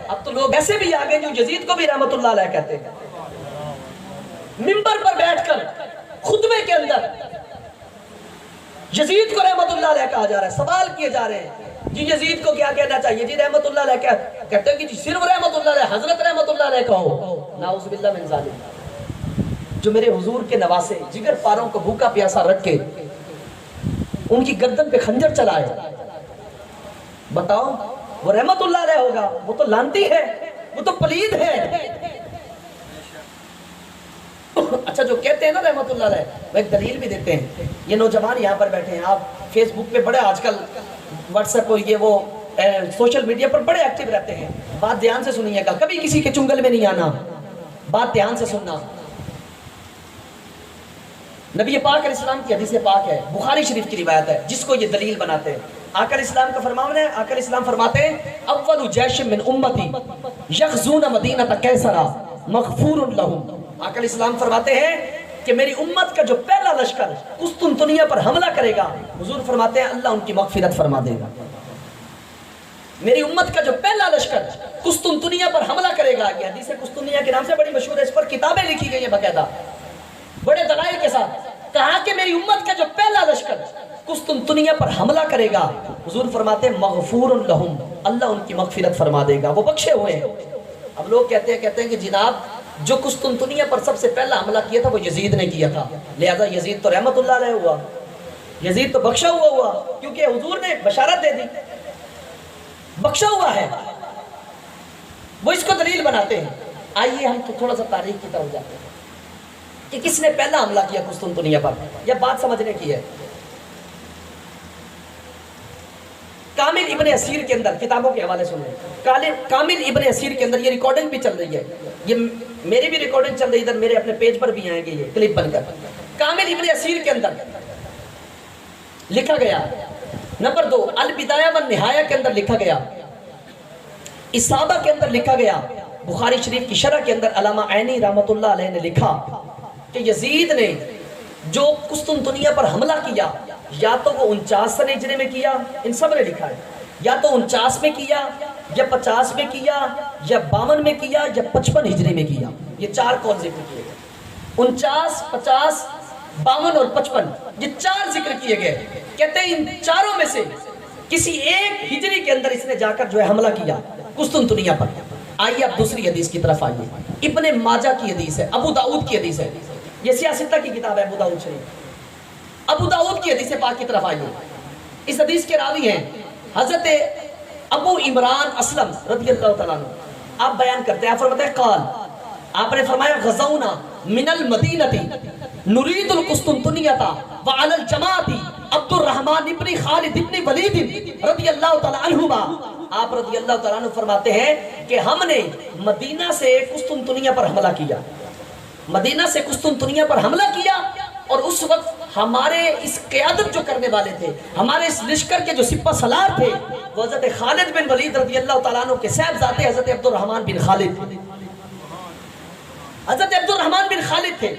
اب تو لوگ ایسے بھی آگے جو یزید کو بھی رحمت اللہ علیہ کہتے ہیں، منبر پر بیٹھ کر خطبے کے اندر یزید کو رحمت اللہ علیہ کہا جا رہا ہے، سوال کیے جا رہے ہیں جی یزید کو کیا کہنا چاہیے، جی رحمت اللہ علیہ کہتے ہیں کہ جی صرف رحمت اللہ علیہ، حضرت رحمت اللہ علیہ کہو، نعوذ باللہ من ذالک۔ جو میرے حضور کے نواسے جگر پاروں کو بھوکا پیاسا رکھ کے ان کی گردن پہ خنجر چلائے، بتاؤ وہ رحمت اللہ علیہ ہوگا؟ وہ تو لانتی ہے، وہ تو پلید ہے۔ اچھا جو کہتے ہیں نا رحمت اللہ علیہ، وہ ایک دلیل بھی دیتے ہیں۔ یہ نوجوان یہاں پر بیٹھے ہیں، آپ فیس بک پہ بڑے آج کل واٹس ایپ یہ وہ سوشل میڈیا پر بڑے ایکٹیو رہتے ہیں، بات دھیان سے سنیے گا، کبھی کسی کے چنگل میں نہیں آنا، بات دھیان سے سننا۔ نبی پاک علیہ السلام کی حدیث پاک ہے، بخاری شریف کی روایت ہے، جس کو یہ دلیل بناتے ہیں۔ آقا علیہ السلام کا فرمان ہے، آقا علیہ السلام فرماتے ہیں اول جیش من امتی یغزون مدینہ کیسرا مغفور لہم۔ آقا علیہ السلام فرماتے ہیں کہ میری امت کا جو پہلا لشکر قسطنطنیہ پر حملہ کرے گا، حضور فرماتے ہیں اللہ ان کی مغفرت فرما دے گا۔ میری امت کا جو پہلا لشکر قسطنطنیہ پر حملہ کرے گا، یہ حدیث قسطنطنیہ کے نام سے بڑی مشہور ہے، اس پر کتابیں لکھی گئی ہیں باقاعدہ بڑے دلائل کے ساتھ۔ کہا کہ میری امت کا جو پہلا لشکر قسطنطنیہ پر حملہ کرے گا، حضور فرماتے ہیں مغفور لہم، اللہ ان کی مغفرت فرما دے گا، وہ بخشے ہوئے ہیں۔ اب لوگ کہتے ہیں کہ جناب جو قسطنطنیہ پر سب سے پہلا حملہ کیا تھا وہ یزید نے کیا تھا، لہذا یزید تو رحمت اللہ علیہ ہوا، یزید تو بخشا ہوا کیونکہ حضور نے بشارت دے دی، بخشا ہوا ہے، وہ اس کو دلیل بناتے ہیں۔ آئیے ہم تو تھوڑا سا تاریخ کی طرف جاتے ہیں کہ کس نے پہلا حملہ کیا قسطنطنیہ پر، یہ بات سمجھنے کی ہے۔ کامل ابن اسیر کے اندر، کتابوں کے حوالے سنیں، کامل ابن اسیر کے اندر یہ ریکارڈنگ بھی چل رہی ہے، یہ میری بھی ریکارڈنگ چل رہی ہے، ادھر میرے اپنے پیج پر بھی آئیں گے یہ کلپ بن کر۔ کامل ابن اسیر کے اندر لکھا گیا، نمبر 2 البدایہ والنہایہ کے اندر لکھا گیا، اصابہ کے اندر لکھا گیا، بخاری شریف کی شرح کے اندر علامہ عینی رحمت اللہ علیہ نے لکھا کہ یزید نے جو قسطنطنیہ پر حملہ کیا، یا تو وہ 49 سن ہجری میں کیا، ان سب نے لکھا ہے، یا تو 49 میں کیا، یا 50 میں کیا، یا 52 میں کیا، یا 55 ہجری میں کیا، یہ 4 قول ذکر کیے گئے۔ 49، 50، 52 اور 55 یہ 4 ذکر کیے گئے۔ کہتے ہیں ان چاروں میں سے کسی ایک ہجری کے اندر اس نے جا کر جو ہے حملہ کیا قسطنطنیہ پر۔ آئیے اب دوسری حدیث کی طرف آئیے، ابن ماجہ کی حدیث ہے، ابو داؤد کی حدیث ہے، یہ سیاستہ کی کتاب ہے ابو داؤد شریف، ابو داؤد کی حدیث پاک کی طرف آئیے۔ اس حدیث کے راوی ہیں حضرت ابو عمران اسلم رضی اللہ تعالیٰ عنہ، آپ بیان کرتے ہیں، آپ فرماتے ہیں قال، آپ نے فرمایا غزونا من المدینہ نرید القسطنطنیہ وعلی الجماعت عبد الرحمن ابن خالد ابن ولید رضی اللہ تعالیٰ عنہما۔ آپ رضی اللہ تعالیٰ عنہ فرماتے ہیں کہ ہم نے مدینہ سے قسطنطنیہ پر حملہ کیا، مدینہ سے قسطنطنیہ پر حملہ کیا، اور اس وقت ہمارے اس قیادت جو کرنے والے تھے، ہمارے اس لشکر کے جو سپہ سالار تھے، وہ حضرت خالد بن ولید رضی اللہ تعالیٰ عنہ کے صاحبزادے حضرت عبد الرحمن بن خالد، حضرت عبد الرحمن بن خالد تھے۔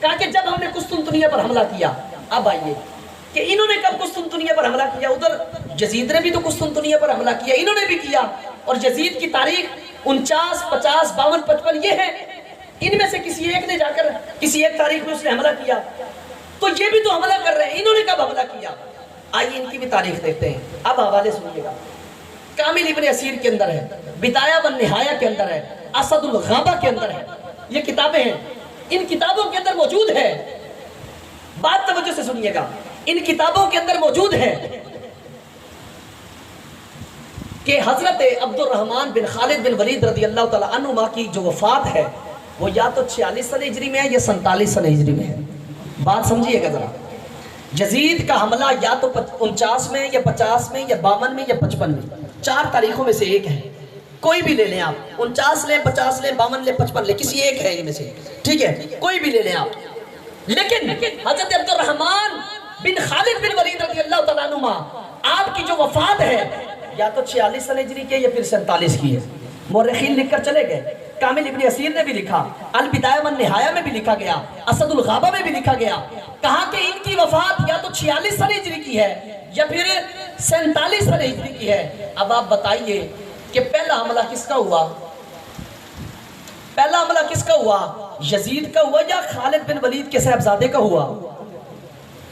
کہا کہ جب ہم نے قسطنطنیہ پر حملہ کیا، اب آئیے کہ انہوں نے کب قسطنطنیہ پر حملہ کیا؟ ادھر یزید نے بھی تو قسطنطنیہ پر حملہ کیا، انہوں نے بھی کیا، اور یزید کی تاریخ 49، 50، 52، 55 یہ ہے، ان میں سے کسی ایک نے جا کر کسی ایک تاریخ میں اس نے حملہ کیا، تو یہ بھی تو حملہ کر رہے ہیں، انہوں نے کب حملہ کیا؟ آئیے ان کی بھی تاریخ دیکھتے ہیں، اب حوالے سنیے گا۔ کامل ابن اسیر کے اندر ہے، بدایہ والنہایہ کے اندر ہے، اسد الغابہ کے اندر ہے، یہ کتابیں ہیں، ان کتابوں کے اندر موجود ہے، بات توجہ سے سنیے گا، ان کتابوں کے اندر موجود ہے کہ حضرت عبد الرحمن بن خالد بن ولید رضی اللہ تعالیٰ عنہ کی جو وفات ہے وہ یا تو 46 سن ہجری میں ہے یا 47 سن ہجری میں ہے، بات سمجھیے گا ذرا۔ یزید کا حملہ یا تو 49 میں یا 50 میں یا 52 میں یا 55 میں، 4 تاریخوں میں سے ایک ہے، کوئی بھی لے لیں آپ، 49 لیں، 50 لیں، 52 لیں، 55 لیں، کسی ایک ہے ان میں سے، ٹھیک ہے، کوئی بھی لے لیں آپ۔ لیکن حضرت عبد الرحمن بن خالد بن ولید رضی اللہ تعالیٰ عنہ آپ کی جو وفات ہے یا تو 46 سن ہجری کے یا پھر 47 کی ہے، مورخین لکھ کر چلے گئے۔ کامل ابن اسیر نے بھی لکھا، البدایہ والنہایہ میں بھی لکھا گیا، اسد الغابہ میں بھی لکھا گیا، کہا کہ ان کی وفات یا تو 46 سن ہجری کی ہے یا پھر 47 سن ہجری کی ہے۔ اب آپ بتائیے کہ پہلا حملہ کس کا ہوا؟ پہلا حملہ کس کا ہوا؟ یزید کا ہوا یا خالد بن ولید کے صاحبزادے کا ہوا؟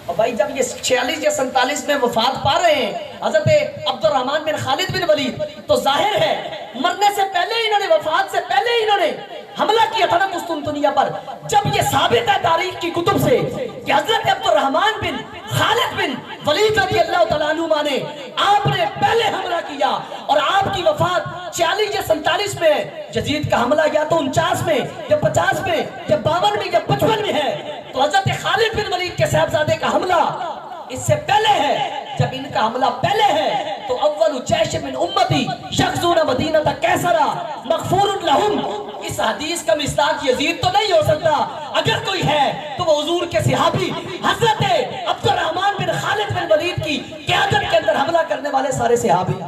اور بھائی جب یہ 46 یا 47 میں وفات پا رہے ہیں حضرت عبد الرحمن بن خالد بن ولید، تو ظاہر ہے مرنے سے پہلے انہوں نے، وفات سے پہلے انہوں نے حملہ کیا تھا نا قسطنطنیہ پر۔ جب یہ ثابت ہے تاریخ کی کتب سے کہ حضرت عبد الرحمن بن خالد بن ولید رضی اللہ تعالیٰ عنہ نے، آپ نے پہلے حملہ کیا اور آپ کی وفات 46 یا 47 میں ہے، یزید کا حملہ یا تو 49 میں یا 50 میں یا 52 میں یا 55 میں ہے، تو حضرت خالد بن ولید کے صاحبزادے کا حملہ اس سے پہلے ہے۔ جب ان کا حملہ پہلے ہے تو اول جیش من امتی یغزون مدینہ کیسرا مغفور لہم، اس حدیث کا مصداق یزید تو نہیں ہو سکتا، اگر کوئی ہے تو وہ حضور کے صحابی حضرت عبد الرحمن بن خالد بن ولید کی قیادت کے اندر حملہ کرنے والے سارے صحابی۔